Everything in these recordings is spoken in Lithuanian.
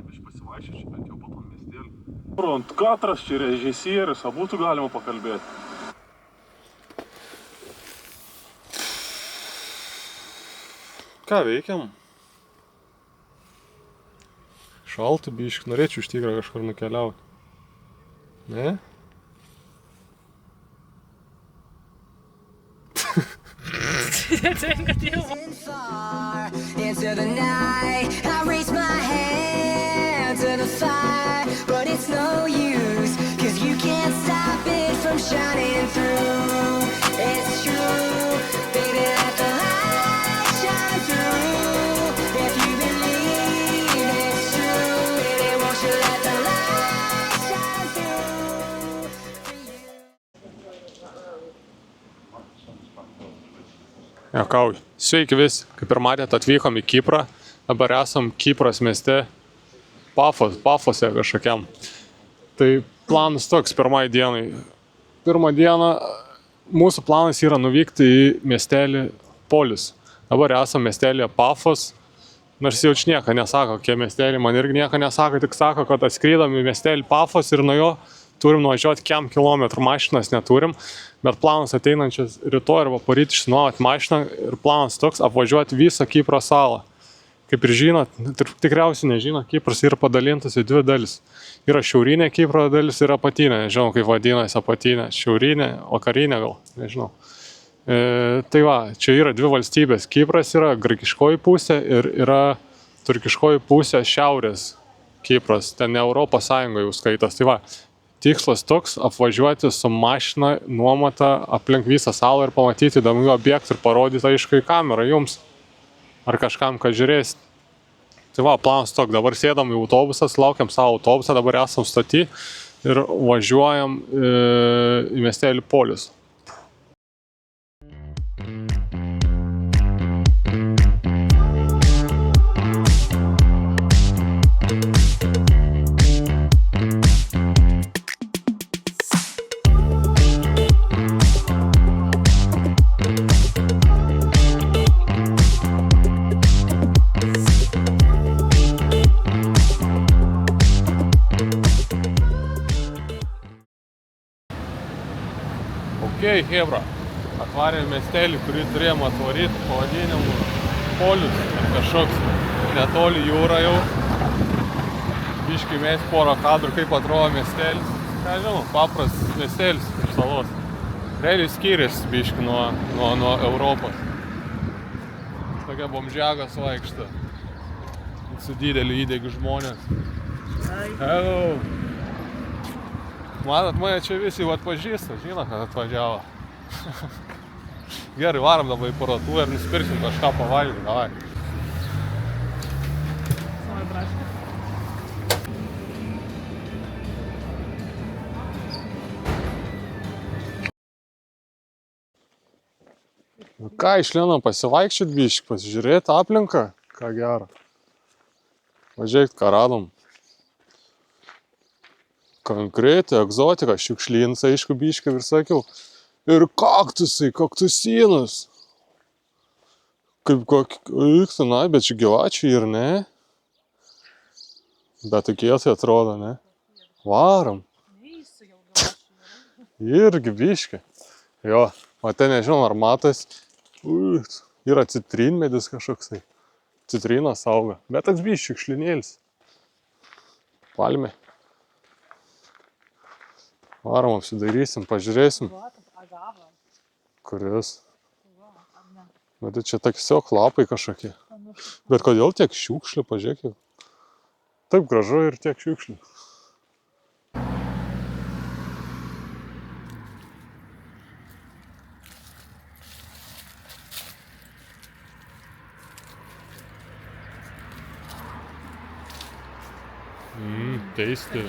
Pasivaikščiai, bent jau po tom miestelį. Ant katras čia režisierius, būtų galima pakalbėti. Ką veikiam? Šaltų biškį, norėčiau iš tikrą kažkur nukeliauti. Ne? Into the night, I raise my hand to the fire, but it's no use, 'cause you can't stop it from shining through. It's true, baby, let the light shine through. If you believe it's true, baby, won't you let the light shine through for you. Jokauju. Sveiki visi. Kaip ir matėte, atvykom į Kiprą. Dabar esam Kipros mieste Pafose kažkokiam. Tai planas toks pirmai dienai. Pirmą dieną mūsų planas yra nuvykti į miestelį Polius. Dabar esam miestelėje Pafos. Nors jau nieko nesako, kokie miestelį. Man irgi nieko nesako, tik sako, kad atskrydam į miestelį Pafos ir nuo jo turim nuvažiuoti kiam kilometrų, mašinas neturim, bet planas ateinančias rytoj arba poryt išsinuomoti mašiną ir planas toks apvažiuoti visą Kipro salą. Kaip ir žinot, tikriausiai nežino, Kipras yra padalintas į dvi dalis. Yra šiaurinė Kipro dalis ir apatinė, nežinau kaip vadinasi apatinė, šiaurinė, vakarinė gal, nežinau. Tai va, čia yra dvi valstybės. Kipras yra graikiškoji pusė ir yra turkiškoji pusė šiaurės Kipras, ten Europos Sąjungoje jau skaitas. Tai va, tikslas toks apvažiuoti su mašina nuomota aplink visą salą ir pamatyti įdomių objektų ir parodyti aišku į kamerą jums ar kažkam, kad žiūrėsit. Tai va, planas toks, dabar sėdam į autobusą, laukiam savo autobusą, dabar esam stoty ir važiuojam į miestelį Polius. Ok, hebra, atvarėm miestelį, kurį turėjom atvaryti, pavadinimu Polius ar kažkoks, netoli jūra jau. Biškai mes porą kadrų, kaip atrodo miestelis. Ką žinau, paprastas miestelis iš salos. Realiai skiriasi biškai nuo Europos. Tokia bomžiagas vaikšta. Su dideliu įdegiu žmonės. Hello! Matot, mane čia visi jau atpažįsta, žino, kad atvažiavo. Gerai, varom dabar į parduotuvę ir nusipirksim kažką pavalgyti, davai. Ką, išlėnam pasivaikščiot biškį, pasižiūrėti aplinką, ką gero. Važiuokit, ką radom. Konkretai, egzotika, šiukšlynas, aišku, biškį ir sakiau. Ir kaktusai, kaktusynus. Kaip kokį, bet čia gyvačiai ir ne. Bet tokie tai atrodo, ne? Varom. Irgi biškį. Jo, o ten nežinau, ar matas. Yra citrinmedis kažkoksai. Citrinas auga. Bet toks biškį šiukšlinėlis. Palmė. Varom, apsidairysim, pažiūrėsim. Kuris? Bet čia tiesiog lapai kažkokie. Bet kodėl tiek šiukšlių, pažiūrėkit. Taip gražu ir tiek šiukšlių. Tasty.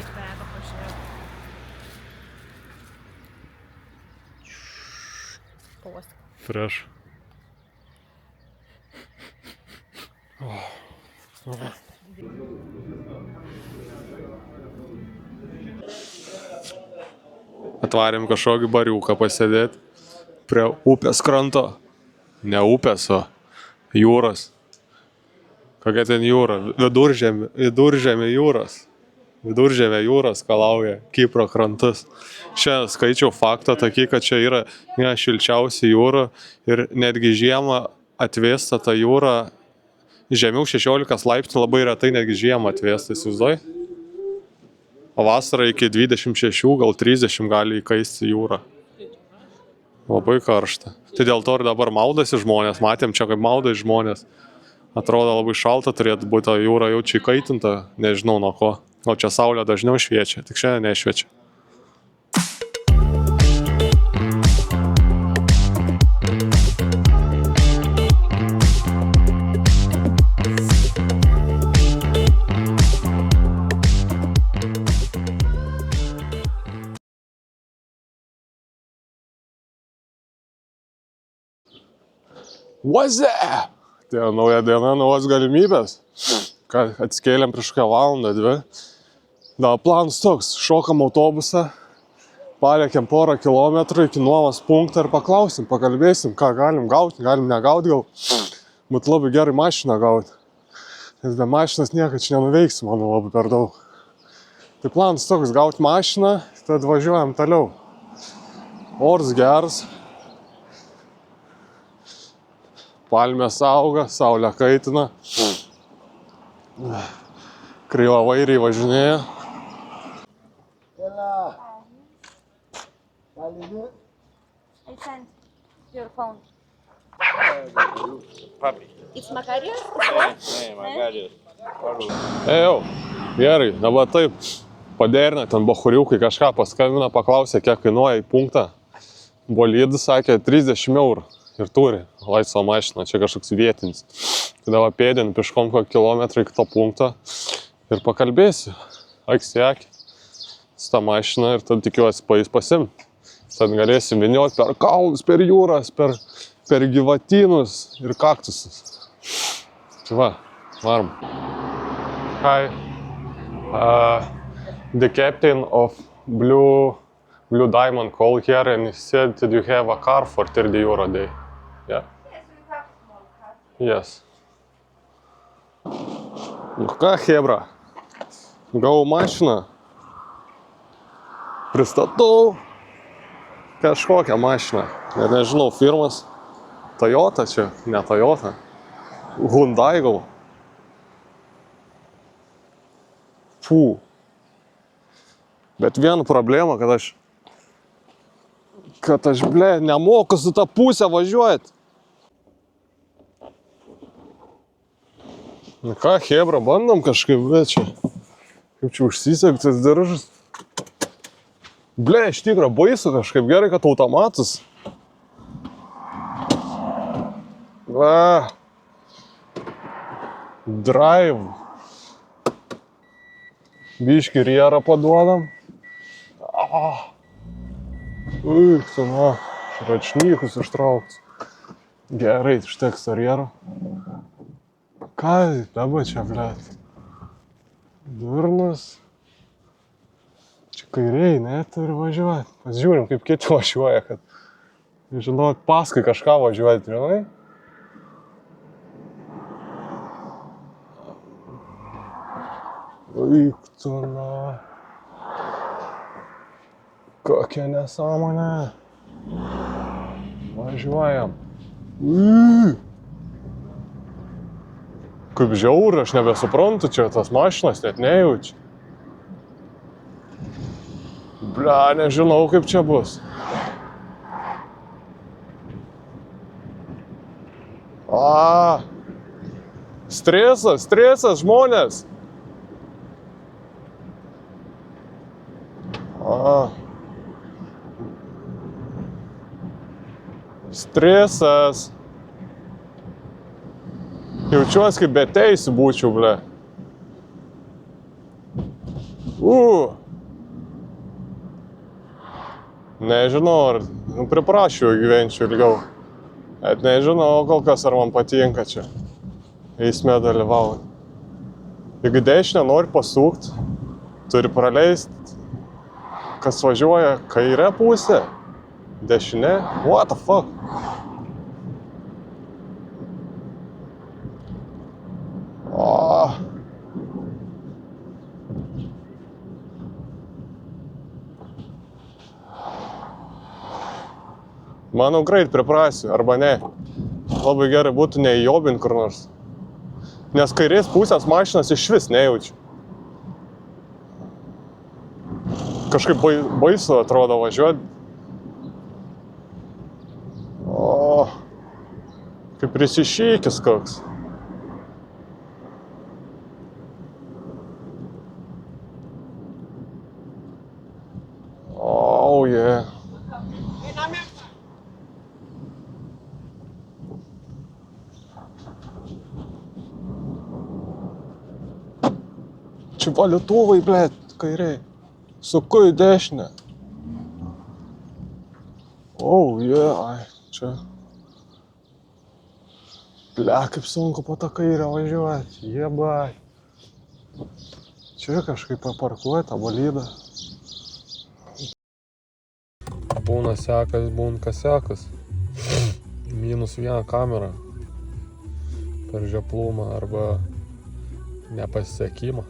Fresh. Atvarėm kažkokį bariuką pasėdėti prie upės kranto. Ne upės, o jūros. Kokia ten jūra? Viduržemė jūros. Viduržemė jūros skalauja Kipro krantus. Čia skaičiau faktą tokį, kad čia yra šilčiausia jūra ir netgi žiemą atvėsta ta jūra žemiau 16 laipsnių labai retai netgi žiemą atvėsta, įsivaizduoji? O vasarą iki 26, gal 30 gali įkaisti jūrą. Labai karšta. Tai dėl to ir dabar maudasi žmonės. Matėm čia, kaip maudai žmonės. Atrodo labai šalta turėtų būti, jūra jau čia įkaitinta, nežinau nuo ko. O čia saulė dažniau šviečia, tik šiandien nešviečia. What's that? Tai nauja diena, naujos galimybės. Atsikėlėm prieš kokią valandą, 2. Da, planas toks, šokam autobusą, palėkėm porą kilometrų iki nuomos punktą ir paklausim, pakalbėsim, ką galim gauti, galim negauti gal. Būtų labai gerai mašiną gauti. Nes be mašinas niekad čia nenuveiksim, manau, labai per daug. Tai planas toks, gauti mašiną, tad važiuojam toliau. Oras geras. Palmės auga, saulė kaitina. Kryva vairiai važinėja. I sent your phone. It's Makarios? Makarios. Jau, gerai, dabar taip, paderina, ten bachuriukai kažką paskambina, paklausė, kiek kainuoja į punktą. Bolydus sakė 30 eurų ir turi laisvą mašiną, čia kažkoks vietinis. Tai dabar pėdien pieškom kokį kilometrą iki to punkto ir pakalbėsiu, akis į akį, su tą mašiną ir tad tikiuosi pasimt. Tad galėsim vynioti per kalnus, per jūras, per gyvatynus ir kaktusus. Tai va, varom. Hi. The captain of Blue Diamond called here and he said that you have a car for 30 euro a day. Yeah? Yes, we have small car. Yes. Nu ką, hebra, gavau mašiną, pristatau kažkokią mašiną, ir nežinau, firmas, Toyota čia, ne Toyota, Hyundai gal. Fū. Bet viena problema, kad aš, nemoku su tą pusę važiuoti. Nu ką, hebra, bandom kažkaip, bet čia, kaip čia užsisegtas diržas. Iš tikro, baisu kažkaip, gerai, kad automatus. Va. Drive. Biškį rierą paduodam. Tu, na, račnykus ištrauktas. Gerai, užteks rierą. Ką dabar čia, blėt? Durnas. Čia kairiai, ne, turi važiuoti. Pasižiūrim, kaip kiti važiuoja, kad, žinot, paskui kažką važiuoti, žinai? Eik tu, na. Kokia nesąmonė. Važiuojam. Kaip žiauri, aš nebesuprantu, čia tas mašinas net nejaučiu. Nežinau, kaip čia bus. Stresas, žmonės. Stresas. Jaučiuosi, kaip be teisių būčiau, ble. Nežinau, ar priprašiau gyvenčiau ilgiau. Bet nežinau, kol kas ar man patinka čia eisme dalyvauti. Jeigu dešinę nori pasukti, turi praleisti, kas važiuoja kairę pusę, dešinė. What the fuck? Manau, greit priprasiu, arba ne. Labai gerai būtų neįjobint kur nors. Nes kairės pusės mašinas iš vis nejaučiu. Kažkaip baisu atrodo važiuoti. O, kaip prisišykis koks. Oh, yeah. Čia valytuvai, blėt, kairiai. Suku į dešinę. Oh, yeah, ai, čia. Ble, kaip sunku po tą kairę važiuoti, jebai. Čia kažkaip paparkuoja tą bolidą. Būna sekas, būna kasekas. -1 kamera. Per žioplumą arba nepasisekimą.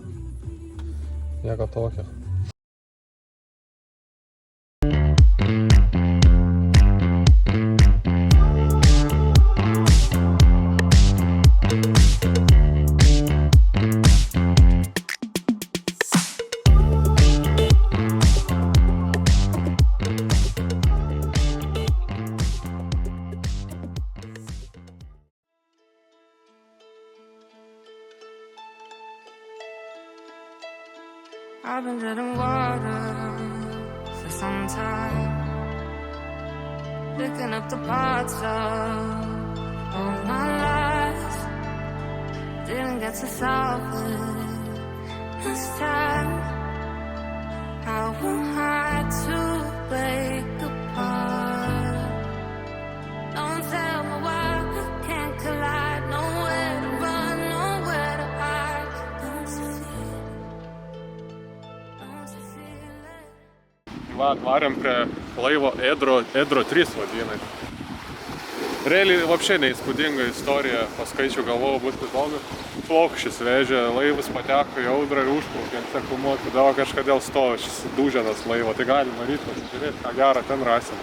Nieko tokio. I've been treading water for some time, picking up the parts of all my life. Didn't get to solve it this time. How am I to break apart? Don't tell me why we can't collide. Nowhere to run, nowhere to hide. Don't you feel? Va, atvarėm prie laivo Edro 3 vadinai. Realiai, vapšė neįspūdinga istorija, paskaičiu, galvojau, būtų įdomi. Plokščius vežė, laivas pateko į audrą ir užplaukė ant seklumos, tada kažkodėl stovi šis dūženas laivo, tai galima ryt pasižiūrėti, ką gerą ten rasim.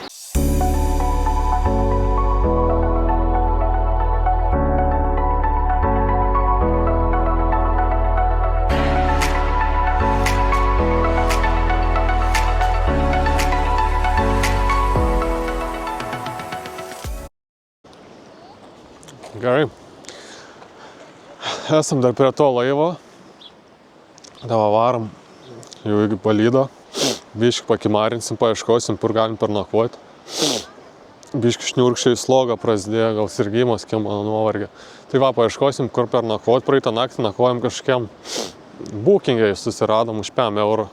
Gerai. Esam dar prie to laivo. Dabar varom jau iki palydo. Biškį pakimarinsim, paieškosim, kur galim pernakvoti. Biškį šniurkščiai slogą prasidėjo, gal sirgimas, kiek mano nuovargė. Tai va, paieškosim, kur pernakvoti. Praeitą naktį nakvojom kažkokiam bookingai, susiradom už 5 eurų.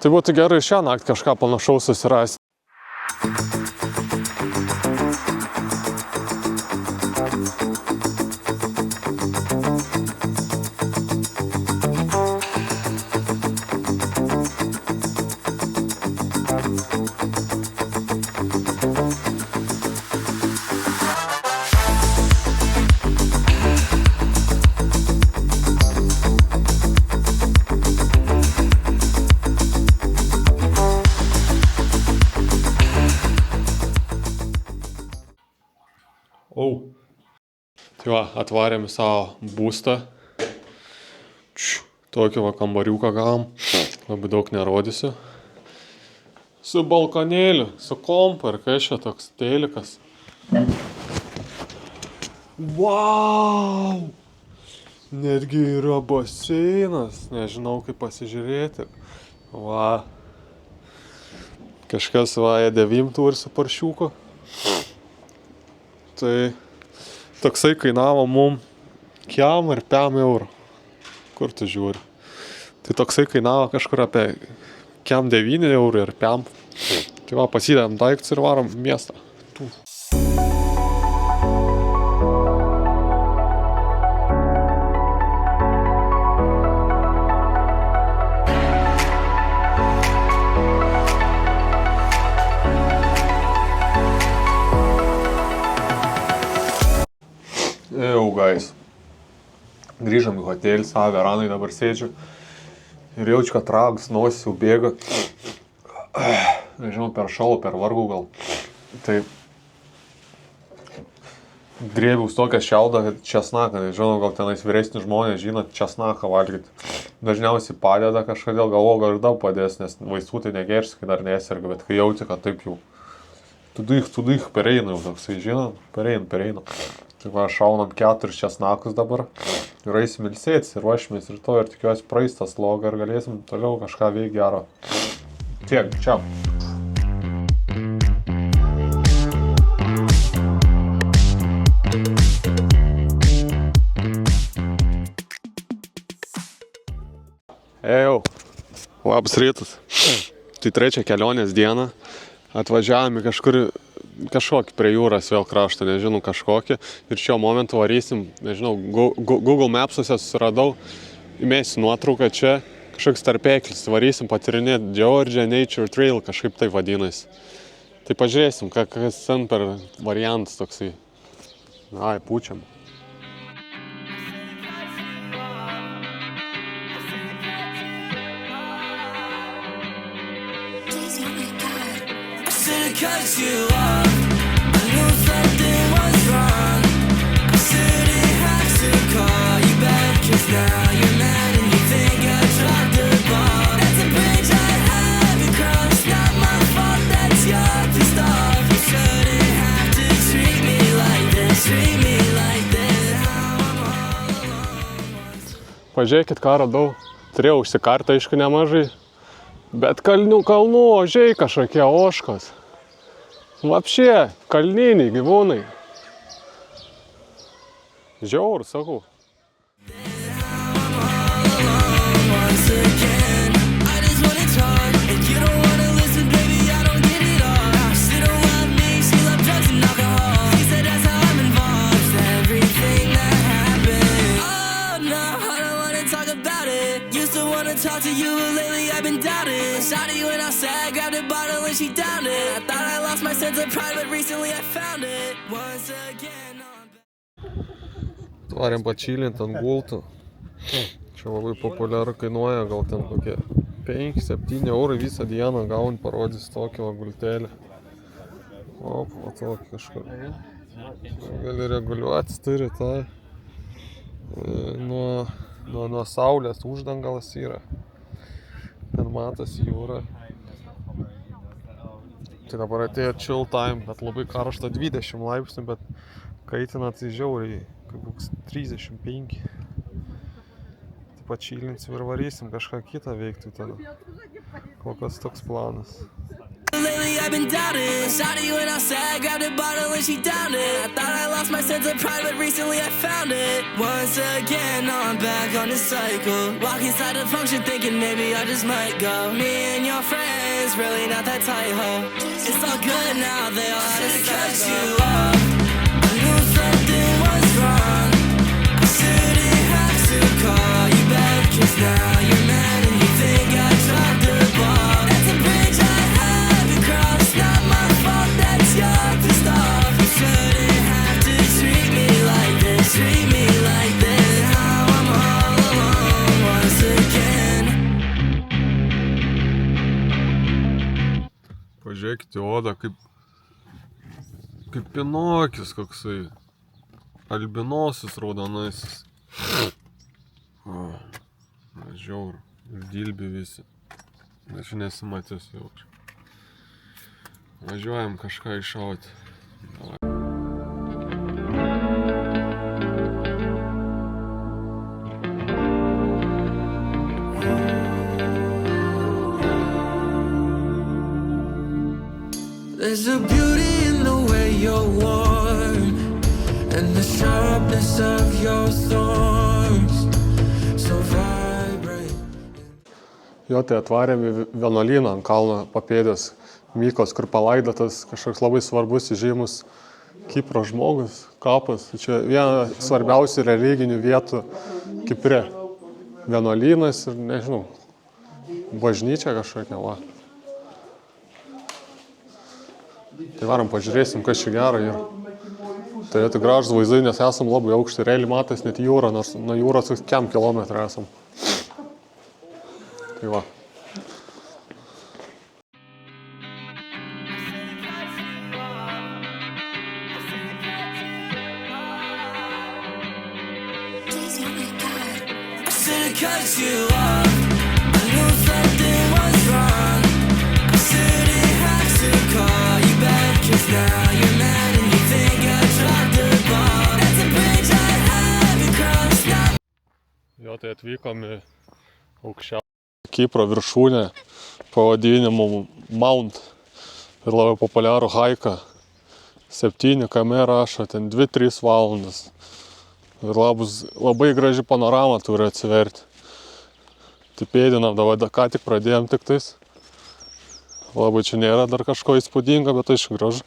Tai būtų gerai šią naktį kažką panašaus susirasti. Tai va, atvarėm į savo būstą. Tokį va kambariuką gavom. Labai daug nerodysiu. Su balkonėliu, su kompu ir kai čia toks telikas. Wow! Netgi yra baseinas. Nežinau, kaip pasižiūrėti. Va. Kažkas va, E9 turi su paršiuku. Tai toksai kainavo mum kiam ir 5 eurų. Kur tu žiūri? Tai toksai kainavo kažkur apie kiam 9 eurų ir 5. Tai va, pasidėm daiktus ir varom miestą. Jau, guys. Grįžom į hotelį, savo veranai dabar sėdžiu. Ir jaučiu, kad ragas, nosis jau bėga. Nežinau, per šalą, per vargų gal. Tai grėbiaus tokią šiaudą, kad česnaką, nežinau, gal tenais vyresni žmonės žinot česnaką valgyti. Dažniausiai padeda kažkodėl, galvoju, gal ir daug padės, nes vaistų tai negersi, kai dar neserga, bet kai jauti, kad taip jau tudych pereina jau toksai, žinot, pereina. Tai va, šaunam 4 česnakus dabar ir eisim ilsėtis ir ruošimės rytoj ir tikiuosi praeis tą slogą ir galėsim toliau kažką veikti gero. Tiek, čiau. Ejau, labas rytas. Tai 3 kelionės diena. Atvažiavome kažkokį prie jūros vėl kraštą, nežinau, kažkokį. Ir šiuo momentu varysim, nežinau, Google Mapsuose susiradau, įmėsiu nuotrauką čia, kažkoks tarpeklis. Varysim patyrinėti Georgia Nature Trail, kažkaip tai vadinasi. Tai pažiūrėsim, kas ten per variantas toksai. Ai, pučiam. Cut you off. I knew something was wrong. I shouldn't have to call you back, 'cause now you're mad and you think I dropped the ball. That's a bridge I haven't crossed. Not my fault, that's your pissed off. You shouldn't have to treat me like this. Treat me like this. How I'm all alone. Pažiūrėkit, ką radau. Turėjau užsikartą, aišku, nemažai. Bet kalnų ožiai kažkokie ožkos. Vapšė, kalniniai gyvūnai. Žiaur, sakau. Talk to you, but lately I've been doubting. Shawty went outside, grabbed a bottle and she downed it. I thought I lost my sense of pride, but recently I found it. Once again, Varėm pačilint ant gultų. Čia labai populiaru, kainuoja gal ten kokie 5-7 eurai visą dieną gauni, parodys tokį gultelį. O, po tokį kažkur. Gali reguliuoti, turi tą. Nuo saulės uždangalas yra. Ten matosi jūra. Tai dabar atėjo chill time, bet labai karšta 20 laipsnių, bet kaitina tai žiauriai, kaip koks 35. Taip pat chilinsim ir varysim kažką kitą veikti tada. Kol kas toks planas. lately I've been doubting. Shawty went outside, grabbed a bottle and she downed it. I thought I lost my sense of pride, but recently I found it. Once again, now I'm back on the cycle. Walk inside the function thinking maybe I just might go. Me and your friends, really not that tight, ho. It's all good now, they all had to cut you off. I knew something was wrong. I shouldn't have to call you back, 'cause now you're mad and you think I dropped the ball. That's a bridge I haven't crossed, not my fault, that's your pissed off. You shouldn't have to treat me like this, treat me like this. Now I'm all alone once again. Pažiūrėkite odą, kaip Pinokis koksai. Albinosis raudonasis. O, žiaur. Ir dilbi visi. Aš nesimatęs jau. Važiuojam kažką iššauti. There's a beauty in the way you're warm, and the sharpness of your thorns, so vibrant. Jo, tai atvarėm į vienuolyną ant kalno papėdės Mykos, kur palaidotas kažkoks labai svarbus įžymus Kipro žmogus, kapas. Čia viena svarbiausių religinių vietų Kipre. Vienuolynas ir, nežinau, bažnyčia kažkokia, va. Tai varom pažiūrėsim, kas čia gera yra. Tai gražus vaizdai, nes esam labai aukšti, realiai matas net jūra, nors nuo jūros kiam kilometrą esam. Tai va. should've cut you off. I knew something was wrong. I shouldn't have to call you back, 'cause now you're mad and you think I dropped the ball. That's a bridge I haven't crossed now. Jo, tai atvykom į aukščiausią Kipro viršūnę pavadinimu Mount ir labai populiarų haiką. 7 km rašo, ten 2-3 valandas. Ir labai graži panorama turi atsiverti. Tai pėdinam, dabar ką tik pradėjom tik tais. Labai čia nėra dar kažko įspūdingo, bet aišku gražu.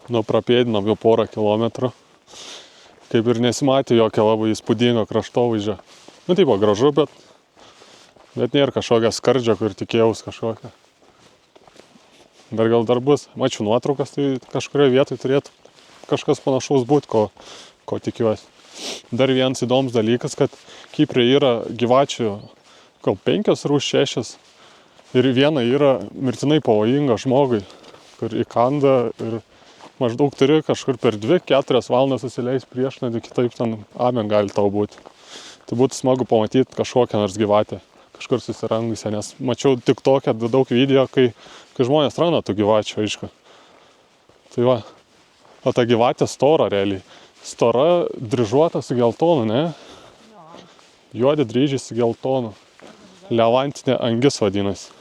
Nu, prapėdinam jau porą kilometrų. Kaip ir nesimatė jokio labai įspūdingo kraštovaizdžio. Nu, taip, gražu, bet nėra kažkokia skardžio, kur tikėjaus kažkokia. Dar bus. Mačiau nuotraukas, tai kažkurioje vietoje turėtų kažkas panašaus būti, ko tikiuosi. Dar vienas įdomus dalykas, kad Kipre yra gyvačių gal 5 rūšys 6 ir viena yra mirtinai pavojinga žmogui, kur įkanda ir maždaug turi kažkur per 2-4 valandas susileis priešnadį, kitaip ten amen gali tau būti. Tai būtų smagu pamatyti kažkokią nors gyvatę, kažkur susirangusią, nes mačiau tik tokią daug video, kai žmonės randa tų gyvačių, aišku. Tai va, o ta gyvatė stora realiai. Stora, dryžuota su geltonu, ne? Juodi dryžiai su geltonu. Levantinė angis vadinasi.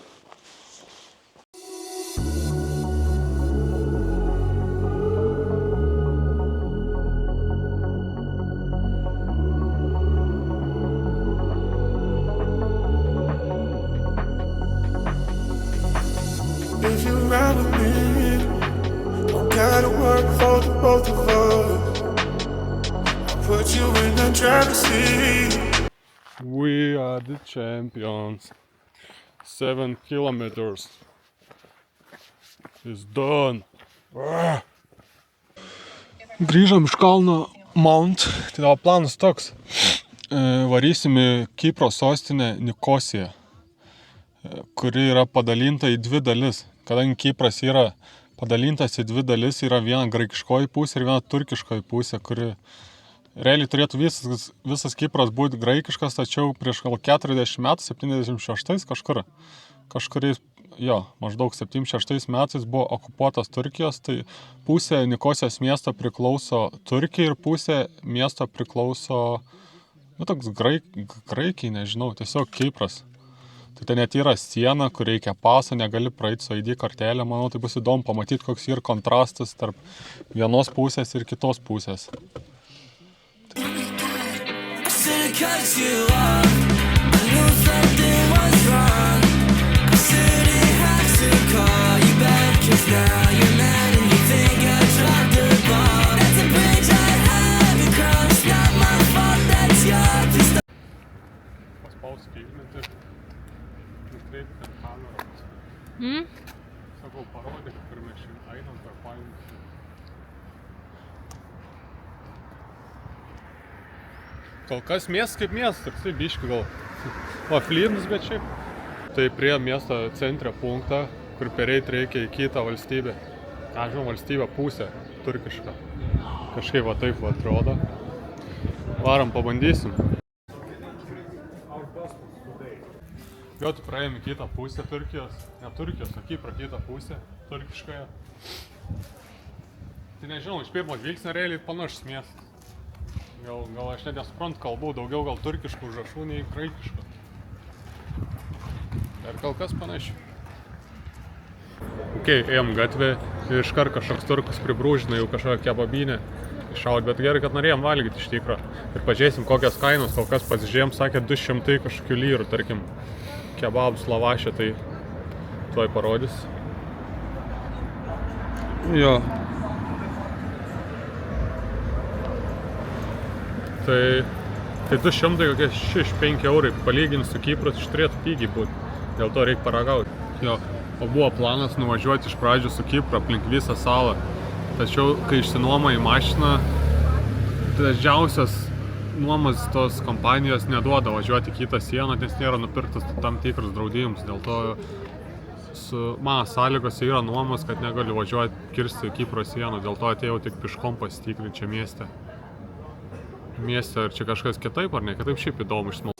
If you ride with me, don't gotta work for the both of us. I'll put you in the driver's seat. We are the champions. 7 kilometers is done. Grįžom iš kalno Mount. Tai tavo planas toks. Varysim į Kipro sostinę Nikosiją, kuri yra padalinta į 2 dalis. Kadangi Kipras yra padalintas į 2 dalis, yra viena graikiškoji pusė ir viena turkiškoji pusė, kuri realiai turėtų visas Kipras būti graikiškas, tačiau prieš gal 40 metų, 76 kažkuriais, maždaug 76 metais buvo okupuotas Turkijos, tai pusė Nikosijos miesto priklauso Turkijai ir pusė miesto priklauso, toks Graikijai, nežinau, tiesiog Kipras. Tai ten net yra siena, kur reikia paso, negali praeiti su ID kortelė. Manau, tai bus įdomu pamatyti, koks yra kontrastas tarp vienos pusės ir kitos pusės. Paspausti ilminti. Nukreipti ten kamerą. Sakau, parodė, kur mes šiandien einam per paėmus. Kol kas miestas kaip miestas, tai biški gal aflynus, bet šiaip. Tai prie miesto centre punktą, kur pereit reikia į kitą valstybę. Žinau, valstybę pusę, turkišką. Kažkaip va taip va atrodo. Varom, pabandysim. Jo, tu praėjom į kitą pusę Turkijos, ne Turkijos, o Kipro kitą pusę, turkiškąją. Tai nežinau, iš pirmo žvilgsnio realiai panašus miestas. Gal aš net nesuprantu kalbų, daugiau gal turkiškų užrašų nei graikiškų. Ir kol kas panašiai. Ėjom gatvę ir iškart kažkoks turkus pribrūžina jau kažkokią kebabinę iššaut, bet gerai, kad norėjom valgyti iš tikro. Ir pažiūrėsim, kokias kainos, kol kas pasižiūrėjom, sakė 200 kažkokių lyrų, tarkim, kebabus lavašė, tai tuoj parodys. Jo. Tai 200 kokie 6-5 eurai, palyginti su Kipras, iš turėtų pigiai būti. Dėl to reikia paragauti. Jo. O buvo planas nuvažiuoti iš pradžių su Kipru aplink visą salą. Tačiau, kai išsinuomoji mašiną, didžiausias nuomos tos kompanijos neduoda važiuoti kitą sieną, nes nėra nupirktas tam tikrus draudimus. Dėl to su mano sąlygose yra nuomos, kad negaliu važiuoti kirsti Kipro sieną. Dėl to atėjau tik piškom pasitikrinti čia mieste. mieste, ar čia kažkas kitaip, ar ne kitaip, šiaip įdomu išsmalsu.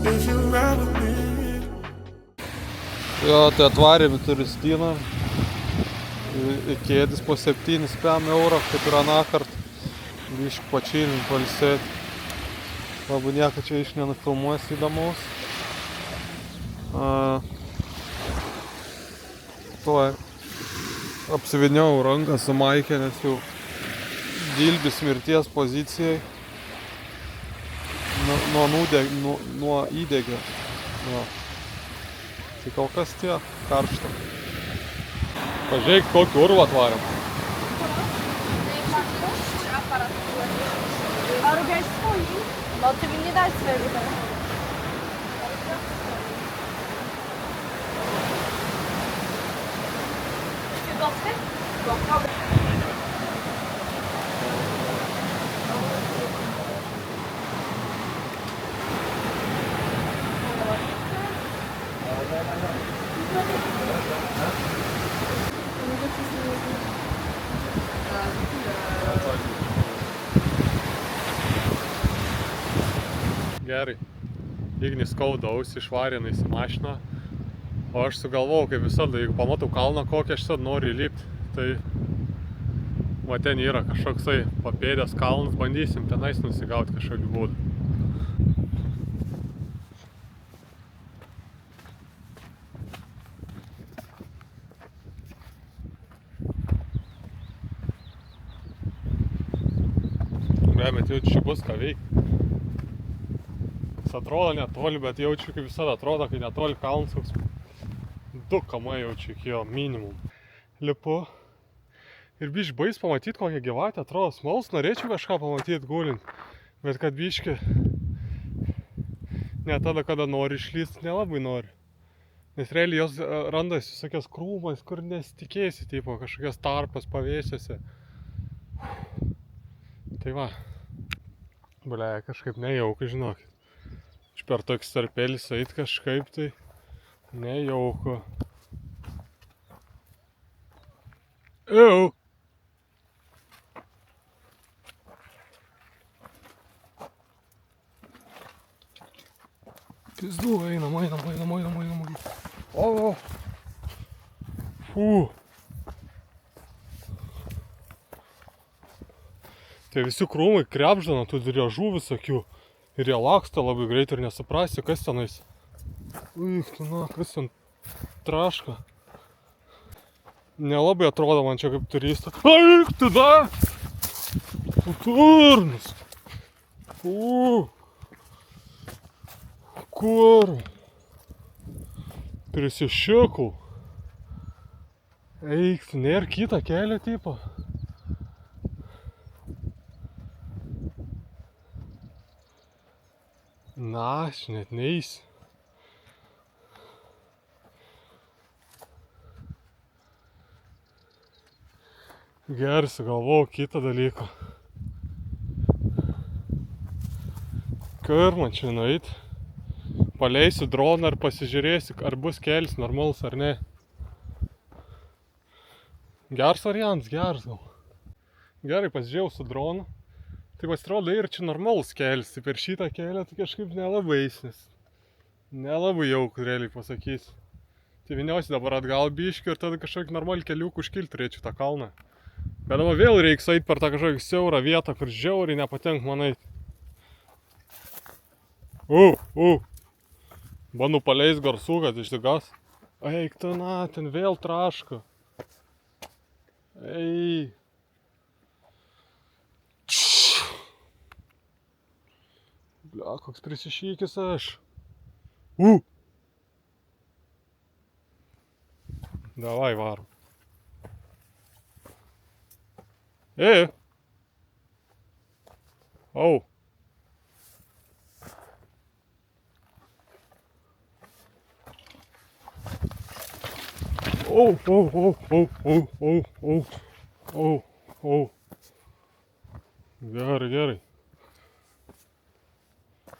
If you ride with me. Jo, tai atvarėm į Turistyną. Kėdis po 7 eurų, kaip ir anąkart. Biškį pačilint, pailsėt. Labai nieko čia iš nenufilmuos įdomaus. Tuoj apsiviniau ranką su Maike, nes jau dilbis mirties pozicijai. Nuo įdegio. Va. Tai kol kas tiek karšta. Pažiūrėk, kokį urvą atvarėm. A robiłaś swoim? No ty mi nie dać swojego telefonu. Czy dostęp? Dobra. Gerai. Ignis skauda ausį, išvarinais į mašiną. O aš sugalvojau, kaip visada, jeigu pamatau kalną kokią, aš visada noriu įlipti. Tai va ten yra kažkoksai papėdės kalnas, bandysim tenais nusigauti kažkokį būdą. Bet jaučiu, čia bus ką veikti. Jis atrodo netoli, bet jaučiu, kaip visada atrodo, kai netoli kalnas koks 2 kamai jaučiu iki jo minimum. Lipu ir biškį bais pamatyti kokią gyvatę, atrodo smalsu, norėčiau kažką pamatyti gulint, bet kad biškį ne tada, kada nori išlysti, nelabai nori. Nes realiai jos randasi visokias krūmas, kur nesitikėsi, tipo kažkokias tarpas pavėsiuose. Tai va, blei, kažkaip nejauku, žinokit. Aš per toks tarpelis eit kažkaip, tai nejauku. Jau! Pizdu, einam. O! Fū! Tai visi krūmai krepždana, tų driežų visokių. Ir jie laksta labai greit ir nesuprasi, kas tenais. Kas ten traška. Nelabai atrodo man čia kaip turista. Eik, tu da! Turnas! Kur? Prisišikau. Eik, nėra kitą kelio tipo. Na, aš net neįsiu. Gerai, sugalvojau kitą dalyką. Kur man čia nueit? Paleisiu droną ir pasižiūrėsiu, ar bus kelias normalus ar ne. Geras variantas, geras gal. Gerai, pasižiūrėjau su dronu. Tai pasirodo ir čia normalus kelias, tai per šitą kelią tai kažkaip nelabai eisnis. Nelabai jauk, realiai pasakysiu. Tai vyniausi dabar atgal biškį ir tada kažkokį normalį keliukų užkilti turėčiau tą kalną. Bet dabar vėl reiks eit per tą kažkokį siaurą vietą, kur žiauriai nepatenk man eit. Bandu paleis garsų, kad išsigas. Eik tu na, ten vėl traška. Ei. Blia, koks prisišykis aš. Davai varom. Au. Gerai.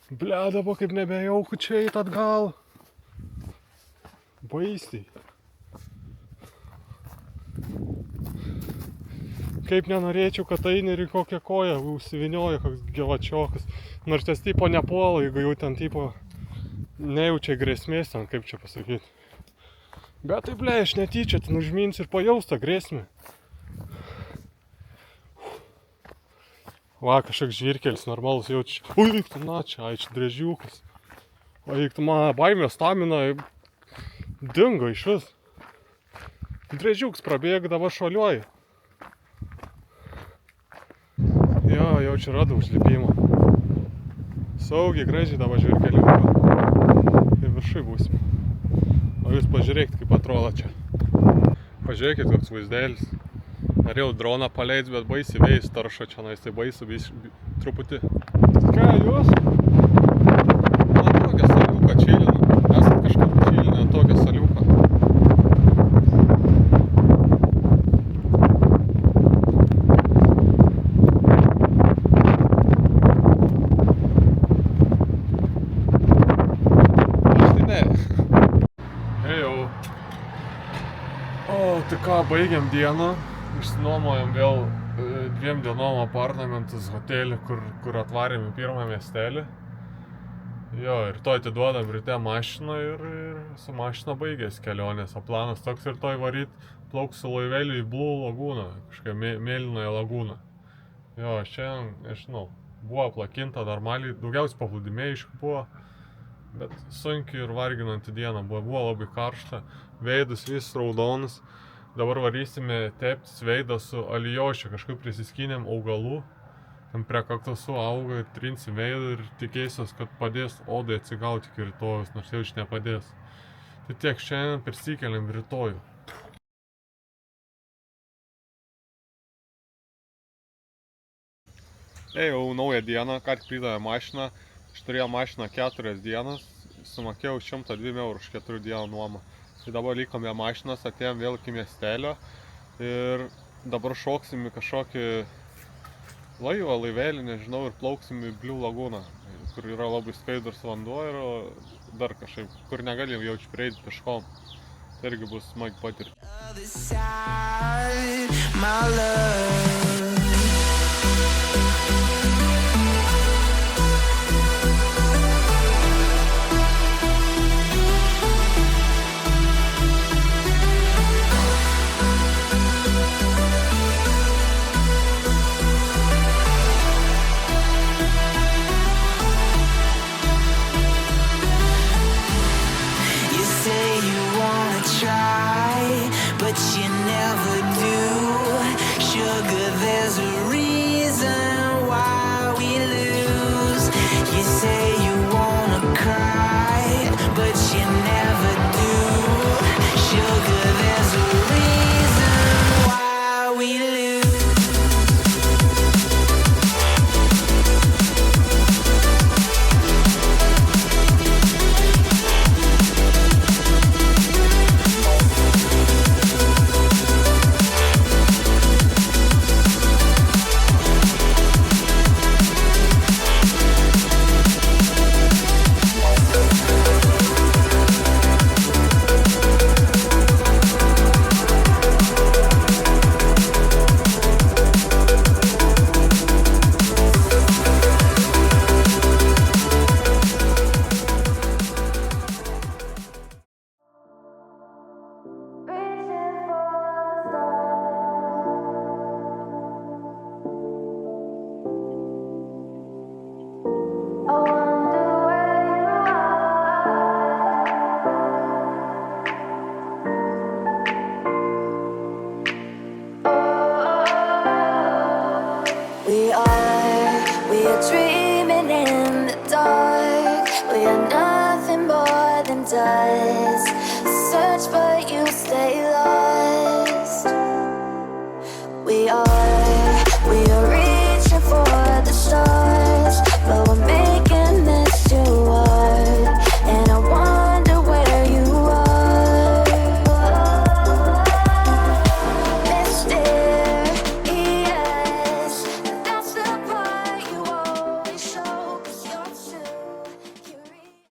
Ble, dabar kaip nebejauku čia eit atgal. Baisiai. Kaip nenorėčiau, kad eineri kokią koją užsivinioja, koks gelačiokas. Nors ties tipo nepuola, jeigu jau ten tipo nejaučia grėsmės, ten kaip čia pasakyti. Bet tai ble, aš netyčia, ten užmins ir pajaus tą grėsmę. Va, kažkoks žvirkelis normalus jaučia. Ui, tu na čia, čia drežiukas. O jeigu tu man baimė stamina, dingo iš vis. Drežiukas prabėga, dabar šuoliuoja. Jo, jau čia radau užlipimą. Saugiai, gražiai dabar žvirkeliuką. Ir viršui būsim. O jūs pažiūrėkit, kaip atrodo čia. Pažiūrėkit, koks vaizdelis. Norėjau droną paleidti, bet baisiai vėjas taršo čia, tai baisu truputį. Ką jūs? Man tokią saliuką čilina. Esat kažkaip čilinę tokią saliuką. Tai ką, baigiam dieną, išsinuomojom vėl 2 dienom apartamentus hotelį, kur atvarėm į pirmą miestelį. Jo, ir to atiduodam ryte mašiną ir su mašina baigės kelionės, o planas toks ir toj varyt plauks su laiveliu į Blue Lagūną, kažką mėlynoje lagūną. Jo, šiandien, nežinau, buvo aplakinta normaliai, daugiausiai paplūdimiai aišku buvo, bet sunkiai ir varginanti diena buvo labai karšta, veidus vis raudonas. Dabar varysime teptis veidą su alijošiu, kažkaip prisiskynėm augalų, ten prie kaktusų auga ir trinsim veidą ir tikėsiuos, kad padės odai atsigauti iki rytojus, nors jau nepadės. Tai tiek šiandien persikeliam rytojų. Ėjau naują dieną, ką tik pridavė mašiną, aš turėjau mašiną 4 dienas, sumokėjau 102 eurų už 4 dienų nuomą. Tai dabar likom be mašinos, atėjom vėl iki miestelio ir dabar šoksim į kažkokį laivą, laivelį, nežinau, ir plauksim į Blue Lagūną, kur yra labai skaidrus vanduo ir dar kažkaip, kur negalim jaučiu prieiti peškom. Tai irgi bus smagi patirtis. We are dreaming in the dark. We are nothing more than dust.